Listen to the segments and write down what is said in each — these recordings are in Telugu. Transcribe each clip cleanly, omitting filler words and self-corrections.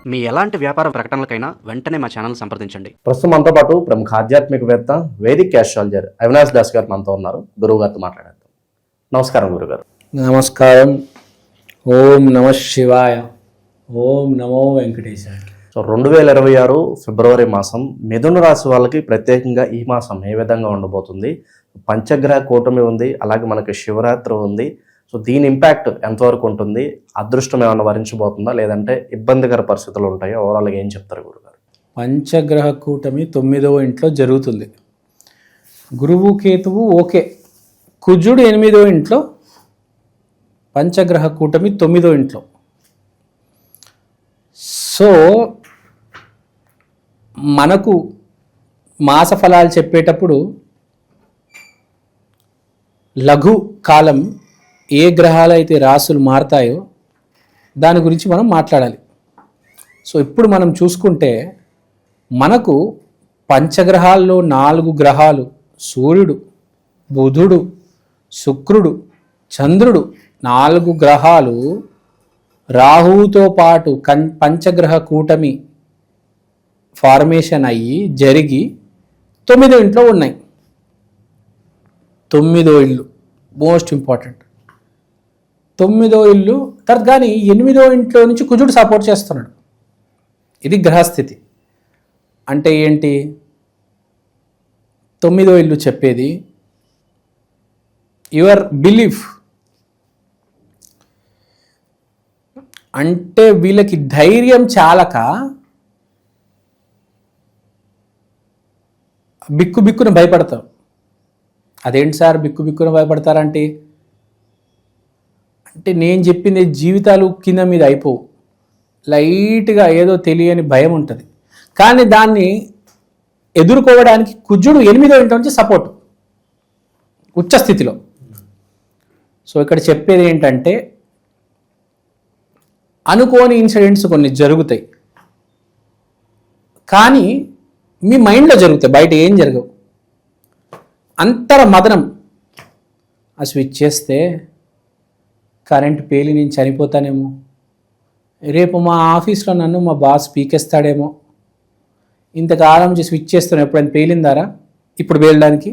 మీ ఎలాంటి వ్యాపార ప్రకటనలకైనా వెంటనే మా ఛానల్ సంప్రదించండి. ప్రస్తుతం మనతో పాటు ప్రముఖ ఆధ్యాత్మికవేత్త వేదిక్ ఆస్ట్రాలజర్ అవినాష్ దాస్ గారు మనతో ఉన్నారు. గురువు గారితో మాట్లాడేద్దాం. నమస్కారం గురుగారు. నమస్కారం. ఓం నమ శివాయ. ఓం నమో వెంకటేశాయ. సో 2026 ఫిబ్రవరి మాసం మిథున రాశి వాళ్ళకి ప్రత్యేకంగా ఈ మాసం ఏ విధంగా ఉండబోతుంది? పంచగ్రహ కూటమి ఉంది, అలాగే మనకి శివరాత్రి ఉంది. సో దీని ఇంపాక్ట్ ఎంతవరకు ఉంటుంది? అదృష్టం ఏమైనా వరించబోతుందా, లేదంటే ఇబ్బందికర పరిస్థితులు ఉంటాయా? ఓవరాల్గా ఏం చెప్తారు గురుగారు? పంచగ్రహ కూటమి 9వ ఇంట్లో జరుగుతుంది. గురువు కేతువు ఓకే, కుజుడు 8వ ఇంట్లో, పంచగ్రహ కూటమి 9వ ఇంట్లో. సో మనకు మాస ఫలాలు చెప్పేటప్పుడు లఘు కాలం ఏ గ్రహాలు అయితే రాసులు మారతాయో దాని గురించి మనం మాట్లాడాలి. సో ఇప్పుడు మనం చూసుకుంటే మనకు పంచగ్రహాల్లో 4 గ్రహాలు, సూర్యుడు, బుధుడు, శుక్రుడు, చంద్రుడు, 4 గ్రహాలు రాహువుతో పాటు పంచగ్రహ కూటమి ఫార్మేషన్ అయ్యి జరిగి 9వ ఇంట్లో ఉన్నాయి. 9వ ఇల్లు మోస్ట్ ఇంపార్టెంట్. 9వ ఇల్లు తర్వాత కానీ 8వ ఇంట్లో నుంచి కుజుడు సపోర్ట్ చేస్తున్నాడు. ఇది గ్రహస్థితి. అంటే ఏంటి? 9వ ఇల్లు చెప్పేది యువర్ బిలీఫ్. అంటే వీళ్ళకి ధైర్యం చాలక బిక్కున భయపడతారు. అదేంటి సార్ బిక్కున భయపడతారంటే, అంటే నేను చెప్పింది జీవితాలు కింద మీద అయిపోవు. లైట్గా ఏదో తెలియని భయం ఉంటుంది. కానీ దాన్ని ఎదుర్కోవడానికి కుజుడు 8వ ఇంటి నుంచి సపోర్ట్ ఉచ్చ స్థితిలో. సో ఇక్కడ చెప్పేది ఏంటంటే అనుకోని ఇన్సిడెంట్స్ కొన్ని జరుగుతాయి, కానీ మీ మైండ్లో జరుగుతాయి, బయట ఏం జరగవు. అంతర మదనం. ఆ స్విచ్ చేస్తే కరెంట్ పేలి నేను చనిపోతానేమో, రేపు మా ఆఫీస్లో నన్ను మా బాస్ పీకేస్తాడేమో, ఇంతకాలం నుంచి స్విచ్ చేస్తున్నాను, ఎప్పుడైనా పేలిందారా ఇప్పుడు పేలడానికి?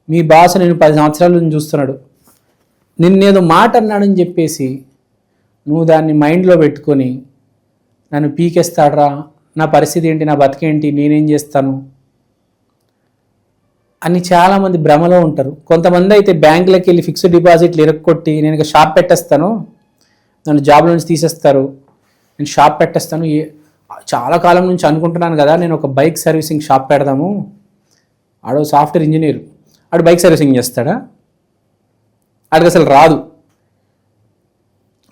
మీ బాస్ నేను 10 సంవత్సరాల నుంచి చూస్తున్నాడు, నిన్నేదో మాట అన్నాడని చెప్పేసి నువ్వు దాన్ని మైండ్లో పెట్టుకొని నన్ను పీకేస్తాడరా, నా పరిస్థితి ఏంటి, నా బతికేంటి, నేనేం చేస్తాను అని చాలామంది భ్రమలో ఉంటారు. కొంతమంది అయితే బ్యాంకులకు వెళ్ళి ఫిక్స్డ్ డిపాజిట్లు ఇరక్కొట్టి నేను ఇక షాప్ పెట్టేస్తాను, నన్ను జాబ్లో నుంచి తీసేస్తారు, నేను షాప్ పెట్టేస్తాను, చాలా కాలం నుంచి అనుకుంటున్నాను కదా నేను ఒక బైక్ సర్వీసింగ్ షాప్ పెడదాము. ఆడో సాఫ్ట్వేర్ ఇంజనీర్, ఆడు బైక్ సర్వీసింగ్ చేస్తాడా? ఆడికి అసలు రాదు.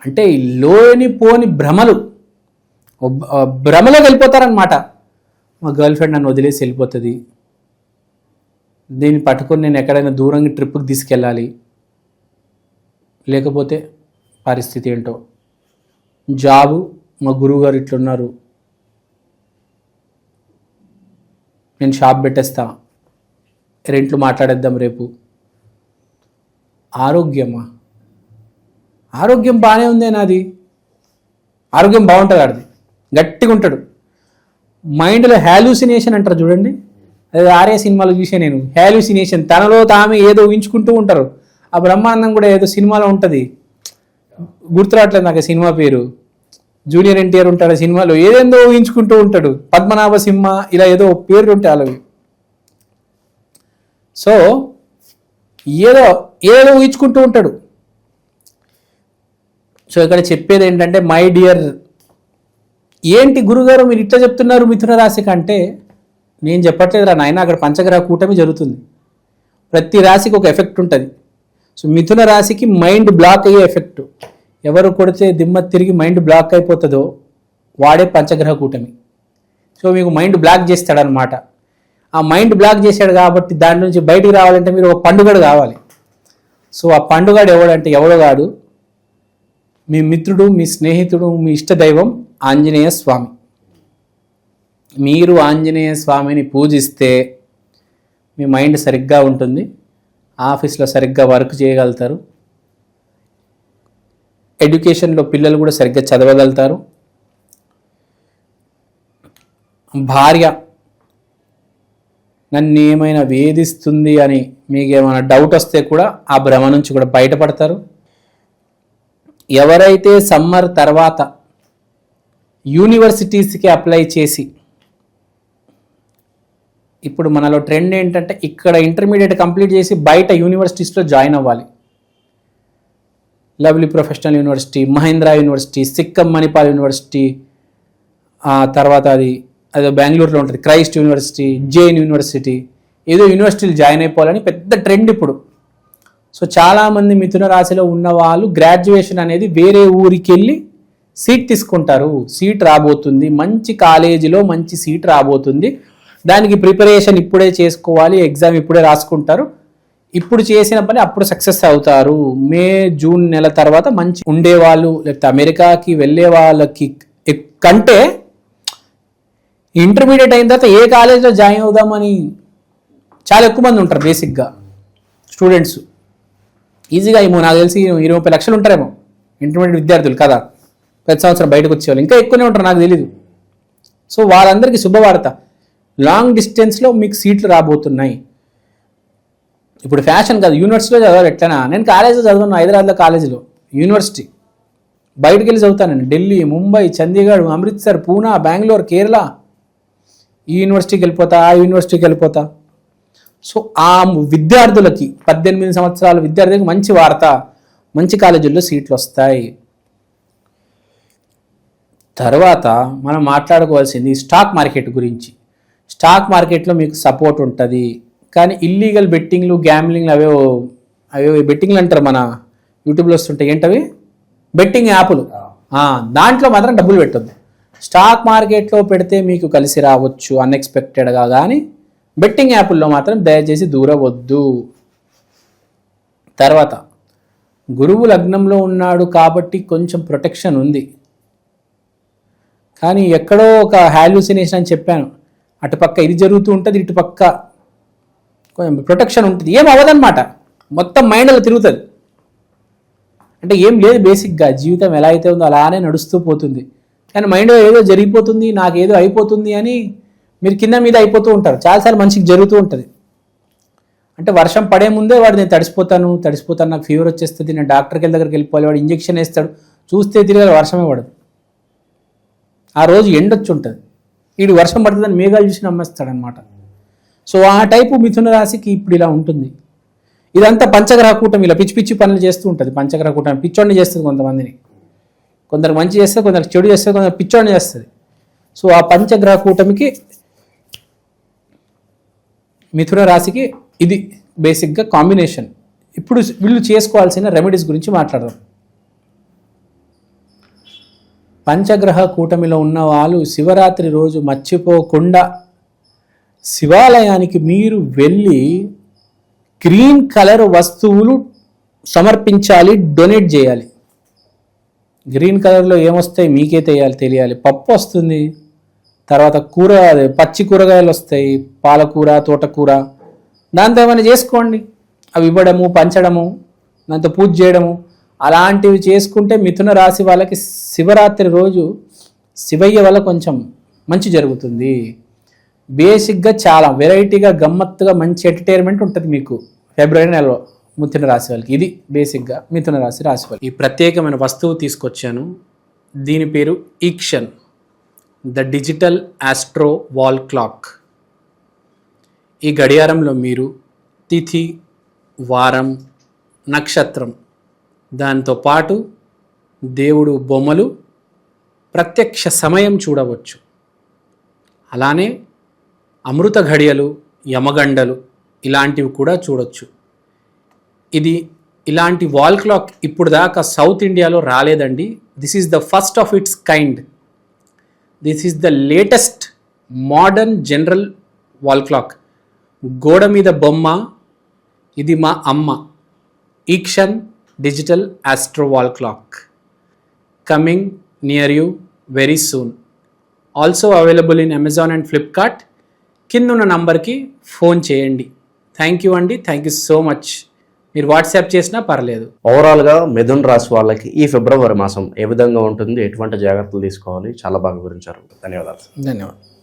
అంటే లోనిపోని భ్రమలు, భ్రమలోకి వెళ్ళిపోతారనమాట. మా గర్ల్ ఫ్రెండ్ నన్ను వదిలేసి వెళ్ళిపోతుంది, దీన్ని పట్టుకొని నేను ఎక్కడైనా దూరంగా ట్రిప్కి తీసుకెళ్ళాలి, లేకపోతే పరిస్థితి ఏంటో, జాబు మా గురువుగారు ఇట్లున్నారు, నేను షాప్ పెట్టేస్తా, రెంట్లు మాట్లాడేద్దాం రేపు. ఆరోగ్యం బాగానే ఉందే నాది, ఆరోగ్యం బాగుంటుంది, ఆడిది గట్టిగా ఉంటాడు. మైండ్లో హ్యాలూసినేషన్ అంటారు చూడండి, అదే ఆర్య సినిమాలో చూసే నేను. హ్యాలూసినేషన్, తనలో తామే ఏదో ఊహించుకుంటూ ఉంటారు. ఆ బ్రహ్మానందం కూడా ఏదో సినిమాలో ఉంటుంది, గుర్తురావట్లేదు నాకు సినిమా పేరు. జూనియర్ ఎన్టీఆర్ ఉంటాడు ఆ సినిమాలో, ఏదేందో ఊహించుకుంటూ ఉంటాడు. పద్మనాభ సింహ ఇలా ఏదో పేర్లు ఉంటాయి అలావి. సో ఏదో ఊహించుకుంటూ ఉంటాడు. సో ఇక్కడ చెప్పేది ఏంటంటే, మై డియర్, ఏంటి గురుగారు మీరు ఇట్లా చెప్తున్నారు మిథున రాశి కంటే? నేను చెప్పట్లేదురా నాయన, అక్కడ పంచగ్రహ కూటమి జరుగుతుంది, ప్రతి రాశికి ఒక ఎఫెక్ట్ ఉంటుంది. సో మిథున రాశికి మైండ్ బ్లాక్ అయ్యే ఎఫెక్ట్, ఎవరు కొడితే దిమ్మ తిరిగి మైండ్ బ్లాక్ అయిపోతుందో వాడే పంచగ్రహ కూటమి. సో మీకు మైండ్ బ్లాక్ చేస్తాడనమాట. ఆ మైండ్ బ్లాక్ చేశాడు కాబట్టి దాని నుంచి బయటికి రావాలంటే మీరు ఒక పండుగడు కావాలి. సో ఆ పండుగడు ఎవడంటే ఎవడో కాడు, మీ మిత్రుడు, మీ స్నేహితుడు, మీ ఇష్టదైవం ఆంజనేయ స్వామి. మీరు ఆంజనేయ స్వామిని పూజిస్తే మీ మైండ్ సరిగ్గా ఉంటుంది, ఆఫీస్లో సరిగ్గా వర్క్ చేయగలుగుతారు, ఎడ్యుకేషన్లో పిల్లలు కూడా సరిగ్గా చదవగలుగుతారు, భార్య నన్ను ఏమైనా వేధిస్తుంది అని మీకు ఏమైనా డౌట్ వస్తే కూడా ఆ భ్రమ నుంచి కూడా బయటపడతారు. ఎవరైతే సమ్మర్ తర్వాత యూనివర్సిటీస్కి అప్లై చేసి, ఇప్పుడు మనలో ట్రెండ్ ఏంటంటే ఇక్కడ ఇంటర్మీడియట్ కంప్లీట్ చేసి బయట యూనివర్సిటీస్లో జాయిన్ అవ్వాలి. Lovely Professional University, Mahindra University, Sikkim Manipal University, తర్వాత అదో బెంగళూరులో ఉంటుంది క్రైస్ట్ యూనివర్సిటీ, జైన్ యూనివర్సిటీ, ఏదో యూనివర్సిటీలు జాయిన్ అయిపోవాలని పెద్ద ట్రెండ్ ఇప్పుడు. సో చాలామంది మిథున రాశిలో ఉన్న వాళ్ళు గ్రాడ్యుయేషన్ అనేది వేరే ఊరికి వెళ్ళి సీట్ తీసుకుంటారు. సీట్ రాబోతుంది, మంచి కాలేజీలో మంచి సీట్ రాబోతుంది, దానికి ప్రిపరేషన్ ఇప్పుడే చేసుకోవాలి, ఎగ్జామ్ ఇప్పుడే రాసుకుంటారు. ఇప్పుడు చేసిన పని అప్పుడు సక్సెస్ అవుతారు. మే జూన్ నెల తర్వాత మంచి ఉండేవాళ్ళు, లేకపోతే అమెరికాకి వెళ్ళే వాళ్ళకి కంటే ఇంటర్మీడియట్ అయిన తర్వాత ఏ కాలేజ్లో జాయిన్ అవుదామని చాలా ఎక్కువ మంది ఉంటారు. బేసిక్గా స్టూడెంట్స్ ఈజీగా నాకు తెలిసి 20 లక్షలు ఉంటారేమో ఇంటర్మీడియట్ విద్యార్థులు కదా, ప్రతి సంవత్సరం బయటకు వచ్చేవాళ్ళు ఇంకా ఎక్కువనే ఉంటారు, నాకు తెలీదు. సో వాళ్ళందరికీ శుభవార్త, లాంగ్ డిస్టెన్స్లో మీకు సీట్లు రాబోతున్నాయి. ఇప్పుడు ఫ్యాషన్ కాదు, యూనివర్సిటీలో చదవాలి. ఎట్లనా నేను కాలేజీలో చదవను, హైదరాబాద్లో కాలేజీలో, యూనివర్సిటీ బయటకు వెళ్ళి చదువుతానండి. ఢిల్లీ, ముంబై, చండీగఢ్, అమృత్సర్, పూనా, బెంగళూరు, కేరళ, ఈ యూనివర్సిటీకి వెళ్ళిపోతా, ఆ యూనివర్సిటీకి వెళ్ళిపోతా. సో ఆ విద్యార్థులకి 18 సంవత్సరాల విద్యార్థులకు మంచి వార్త, మంచి కాలేజీల్లో సీట్లు వస్తాయి. తర్వాత మనం మాట్లాడుకోవాల్సింది స్టాక్ మార్కెట్ గురించి. స్టాక్ మార్కెట్లో మీకు సపోర్ట్ ఉంటుంది, కానీ ఇల్లీగల్ బెట్టింగ్లు, గ్యామ్లింగ్లు అవే బెట్టింగ్లు అంటారు, మన యూట్యూబ్లో వస్తుంటాయి. ఏంటవి? బెట్టింగ్ యాప్లు. దాంట్లో మాత్రం డబ్బులు పెట్టొద్దు. స్టాక్ మార్కెట్లో పెడితే మీకు కలిసి రావచ్చు అన్ఎక్స్పెక్టెడ్గా, కానీ బెట్టింగ్ యాప్ల్లో మాత్రం దయచేసి దూరవద్దు. తర్వాత గురువు లగ్నంలో ఉన్నాడు కాబట్టి కొంచెం ప్రొటెక్షన్ ఉంది, కానీ ఎక్కడో ఒక హాల్యూసినేషన్ అని చెప్పాను, అటుపక్క ఇది జరుగుతూ ఉంటుంది, ఇటుపక్క కొంచెం ప్రొటెక్షన్ ఉంటుంది. ఏం అవ్వదన్నమాట, మొత్తం మైండ్లో తిరుగుతుంది. అంటే ఏం లేదు, బేసిక్గా జీవితం ఎలా అయితే ఉందో అలానే నడుస్తూ పోతుంది, కానీ మైండ్లో ఏదో జరిగిపోతుంది, నాకేదో అయిపోతుంది అని మీరు కింద మీద అయిపోతూ ఉంటారు. చాలాసార్లు మనిషికి జరుగుతూ ఉంటుంది. అంటే వర్షం పడే ముందే వాడు నేను తడిసిపోతాను, నాకు ఫీవర్ వచ్చేస్తుంది, నేను డాక్టర్కి దగ్గరికి వెళ్ళిపోవాలి, వాడు ఇంజెక్షన్ వేస్తాడు, చూస్తే తిరిగి వర్షమే పడదు. ఆ రోజు ఎండొచ్చి ఉంటుంది, వీడు వర్షం పడుతుందని మేఘాలు చూసి నమ్మేస్తాడు అనమాట. సో ఆ టైపు మిథున రాశికి ఇప్పుడు ఇలా ఉంటుంది. ఇదంతా పంచగ్రహ కూటమి ఇలా పిచ్చి పిచ్చి పనులు చేస్తూ ఉంటుంది. పంచగ్రహ కూటమి పిచ్చోడిని చేస్తుంది, కొంతమందిని, కొందరు మంచి చేస్తుంది, కొందరు చెడు చేస్తుంది, కొందరు పిచ్చోడిని చేస్తుంది. సో ఆ పంచగ్రహ కూటమికి మిథున రాశికి ఇది బేసిక్గా కాంబినేషన్. ఇప్పుడు వీళ్ళు చేసుకోవాల్సిన రెమెడీస్ గురించి మాట్లాడదాం. పంచగ్రహ కూటమిలో ఉన్న వాళ్ళు శివరాత్రి రోజు మర్చిపోకుండా శివాలయానికి మీరు వెళ్ళి గ్రీన్ కలర్ వస్తువులు సమర్పించాలి, డొనేట్ చేయాలి. గ్రీన్ కలర్లో ఏమొస్తాయి మీకే తెలియాలి. పప్పు వస్తుంది, తర్వాత పచ్చి కూరగాయలు వస్తాయి, పాలకూర, తోటకూర, దాంతో ఏమైనా చేసుకోండి. అవి ఇవ్వడము, పంచడము, దాంతో పూజ చేయడము, అలాంటివి చేసుకుంటే మిథున రాశి వాళ్ళకి శివరాత్రి రోజు శివయ్య వల్ల కొంచెం మంచి జరుగుతుంది. బేసిక్గా చాలా వెరైటీగా, గమ్మత్తుగా, మంచి ఎంటర్టైన్మెంట్ ఉంటుంది మీకు ఫిబ్రవరి నెలలో మిథున రాశి వాళ్ళకి. ఇది బేసిక్గా మిథున రాశి వాళ్ళకి. ఈ ప్రత్యేకమైన వస్తువు తీసుకొచ్చాను, దీని పేరు ఈక్షన్, the digital astro wall clock. ఈ గడియారంలో మీరు తిథి, వారం, నక్షత్రం, దాంతో పాటు దేవుడు బొమ్మలు, ప్రత్యక్ష సమయం చూడవచ్చు. అలానే అమృత ఘడియలు, యమగండలు ఇలాంటివి కూడా చూడొచ్చు. ఇలాంటి వాల్ క్లాక్ ఇప్పుడు దాకా సౌత్ ఇండియాలో రాలేదండి. This is the first of its kind. This is the latest modern general wall clock. గోడ మీద బొమ్మ, ఇది మా అమ్మ. ఈక్షన్ digital astro wall clock coming near you very soon. Also available in Amazon and Flipkart. కిందున్న నంబర్కి ఫోన్ చేయండి. థ్యాంక్ యూ అండి, థ్యాంక్ యూ సో మచ్. మీరు వాట్సాప్ చేసినా పర్లేదు. ఓవరాల్గా మిథున రాశి వాళ్ళకి ఈ ఫిబ్రవరి మాసం ఏ విధంగా ఉంటుంది, ఎటువంటి జాగ్రత్తలు తీసుకోవాలి, చాలా బాగా వివరించారు. ధన్యవాదాలు. ధన్యవాదాలు.